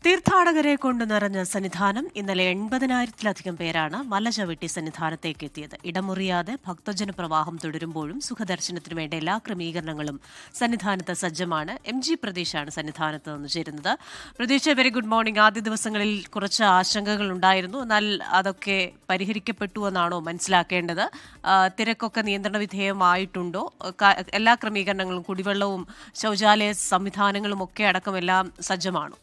തീർത്ഥാടകരെ കൊണ്ട് നിറഞ്ഞ സന്നിധാനം ഇന്നലെ 80,000-ലധികം പേരാണ് മലചവിട്ടി സന്നിധാനത്തേക്ക് എത്തിയത്. ഇടമുറിയാതെ ഭക്തജന പ്രവാഹം തുടരുമ്പോഴും സുഖദർശനത്തിനു വേണ്ട എല്ലാ ക്രമീകരണങ്ങളും സന്നിധാനത്ത് സജ്ജമാണ്. MG പ്രതീഷാണ് സന്നിധാനത്ത് നിന്ന് ചേരുന്നത്. Pratheesh, very good morning. ആദ്യ ദിവസങ്ങളിൽ കുറച്ച് ആശങ്കകൾ ഉണ്ടായിരുന്നു, എന്നാൽ അതൊക്കെ പരിഹരിക്കപ്പെട്ടു എന്നാണോ മനസ്സിലാക്കേണ്ടത്? തിരക്കൊക്കെ നിയന്ത്രണ വിധേയമായിട്ടുണ്ടോ? എല്ലാ ക്രമീകരണങ്ങളും, കുടിവെള്ളവും ശൗചാലയ സംവിധാനങ്ങളും ഒക്കെ അടക്കം എല്ലാം സജ്ജമാണോ?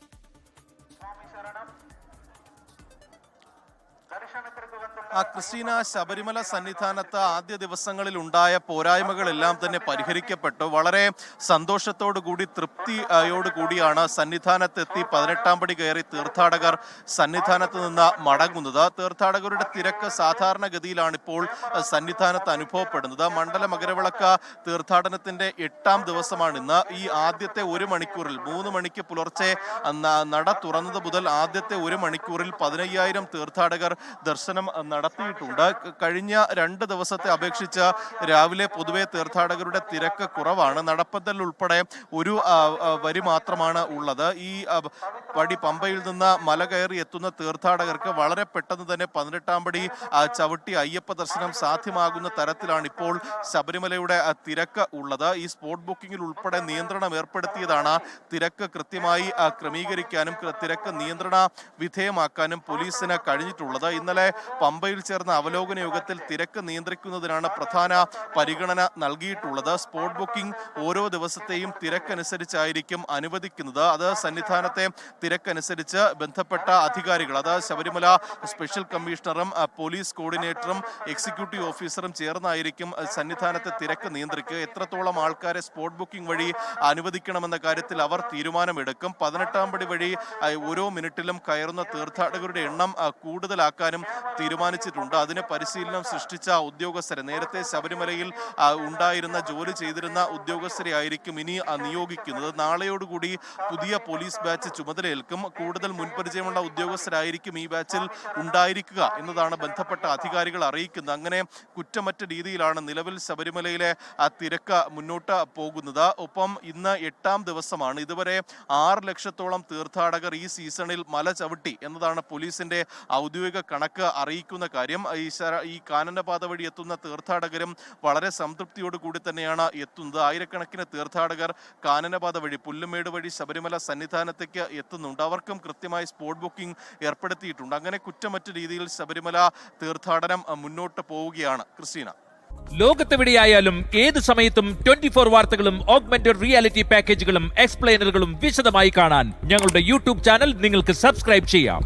ക്രിസ്റ്റീന, ശബരിമല സന്നിധാനത്ത് ആദ്യ ദിവസങ്ങളിൽ ഉണ്ടായ പോരായ്മകളെല്ലാം തന്നെ പരിഹരിക്കപ്പെട്ടു. വളരെ സന്തോഷത്തോടുകൂടി തൃപ്തിയോടുകൂടിയാണ് സന്നിധാനത്തെത്തി 18-ാം പടി കയറി തീർത്ഥാടകർ സന്നിധാനത്ത് നിന്ന് മടങ്ങുന്നത്. തീർത്ഥാടകരുടെ തിരക്ക് സാധാരണഗതിയിലാണ് ഇപ്പോൾ സന്നിധാനത്ത് അനുഭവപ്പെടുന്നത്. മണ്ഡല മകരവിളക്ക് തീർത്ഥാടനത്തിന്റെ 8-ാം ദിവസമാണ് ഇന്ന്. ഈ ആദ്യത്തെ 1 മണിക്കൂറിൽ 3 മണിക്ക് പുലർച്ചെ നട തുറന്നത് മുതൽ ആദ്യത്തെ 1 മണിക്കൂറിൽ 15,000 തീർത്ഥാടകർ ദർശനം നടത്തിയിട്ടുണ്ട്. കഴിഞ്ഞ 2 ദിവസത്തെ അപേക്ഷിച്ച് രാവിലെ പൊതുവെ തീർത്ഥാടകരുടെ തിരക്ക് കുറവാണ്. നടപ്പന്തൽ ഉൾപ്പെടെ ഒരു വരി മാത്രമാണ് ഉള്ളത്. ഈ പടി പമ്പയിൽ നിന്ന് മല കയറി എത്തുന്ന തീർത്ഥാടകർക്ക് വളരെ പെട്ടെന്ന് തന്നെ 18-ാം പടി ചവിട്ടി അയ്യപ്പ ദർശനം സാധ്യമാകുന്ന തരത്തിലാണ് ഇപ്പോൾ ശബരിമലയുടെ തിരക്ക് ഉള്ളത്. ഈ സ്പോട്ട് ബുക്കിംഗിൽ ഉൾപ്പെടെ നിയന്ത്രണം ഏർപ്പെടുത്തിയതാണ്. തിരക്ക് കൃത്യമായി ക്രമീകരിക്കാനും തിരക്ക് നിയന്ത്രണ വിധേയമാക്കാനും പോലീസിന് കഴിഞ്ഞിട്ടുള്ളത്. ഇന്നലെ പമ്പയിൽ ചേർന്ന അവലോകന യോഗത്തിൽ തിരക്ക് നിയന്ത്രിക്കുന്നതിനാണ് പ്രധാന പരിഗണന നൽകിയിട്ടുള്ളത്. സ്പോട്ട് ബുക്കിംഗ് ഓരോ ദിവസത്തെയും തിരക്കനുസരിച്ചായിരിക്കും അനുവദിക്കുന്നത്. അത് സന്നിധാനത്തെ തിരക്കനുസരിച്ച് ബന്ധപ്പെട്ട അധികാരികൾ, അത് ശബരിമല സ്പെഷ്യൽ കമ്മീഷണറും പോലീസ് കോർഡിനേറ്ററും എക്സിക്യൂട്ടീവ് ഓഫീസറും ചേർന്നായിരിക്കും സന്നിധാനത്തെ തിരക്ക് നിയന്ത്രിക്കുക. എത്രത്തോളം ആൾക്കാരെ സ്പോട്ട് ബുക്കിംഗ് വഴി അനുവദിക്കണമെന്ന കാര്യത്തിൽ അവർ തീരുമാനമെടുക്കും. 18-ാം പടി വഴി ഓരോ മിനിറ്റിലും കയറുന്ന തീർത്ഥാടകരുടെ എണ്ണം കൂടുതലാക്കാനും തീരുമാനിച്ചിട്ടുണ്ട്. അതിന് പരിശീലനം സൃഷ്ടിച്ച ഉദ്യോഗസ്ഥരെ, നേരത്തെ ശബരിമലയിൽ ഉണ്ടായിരുന്ന ജോലി ചെയ്തിരുന്ന ഉദ്യോഗസ്ഥരെ ആയിരിക്കും ഇനി നിയോഗിക്കുന്നത്. നാളെയോടുകൂടി പുതിയ പോലീസ് ബാച്ച് ചുമതലയേൽക്കും. കൂടുതൽ മുൻപരിചയമുള്ള ഉദ്യോഗസ്ഥരായിരിക്കും ഈ ബാച്ചിൽ ഉണ്ടായിരിക്കുക എന്നതാണ് ബന്ധപ്പെട്ട അധികാരികൾ അറിയിക്കുന്നത്. അങ്ങനെ കുറ്റമറ്റ രീതിയിലാണ് നിലവിൽ ശബരിമലയിലെ തിരക്ക് മുന്നോട്ട് പോകുന്നത്. ഒപ്പം ഇന്ന് 8-ാം ദിവസമാണ്. ഇതുവരെ 6 ലക്ഷത്തോളം തീർത്ഥാടകർ ഈ സീസണിൽ മല ചവിട്ടി എന്നതാണ് പോലീസിന്റെ ഔദ്യോഗിക കണക്ക് അറിയിക്കുന്ന കാര്യം. ഈ കാനനപാത വഴി എത്തുന്ന തീർത്ഥാടകരും വളരെ സംതൃപ്തിയോടുകൂടി തന്നെയാണ് എത്തുന്നത്. ആയിരക്കണക്കിന് തീർത്ഥാടകർ കാനനപാത വഴി, പുല്ലുമേട് വഴി ശബരിമല സന്നിധാനത്തേക്ക് എത്തുന്നുണ്ട്. അവർക്കും കൃത്യമായി സ്പോട്ട് ബുക്കിംഗ് ഏർപ്പെടുത്തിയിട്ടുണ്ട്. അങ്ങനെ കുറ്റമറ്റ രീതിയിൽ ശബരിമല തീർത്ഥാടനം മുന്നോട്ട് പോവുകയാണ്. ക്രിസ്റ്റീന, ലോകത്തെവിടെയായാലും ഏത് സമയത്തും 24 വാർത്തകളും ഓഗ്മെന്റഡ് റിയാലിറ്റി പാക്കേജുകളും എക്സ്പ്ലെയിനറുകളും വിശദമായി കാണാൻ ഞങ്ങളുടെ യൂട്യൂബ് ചാനൽ നിങ്ങൾക്ക് സബ്സ്ക്രൈബ് ചെയ്യാം.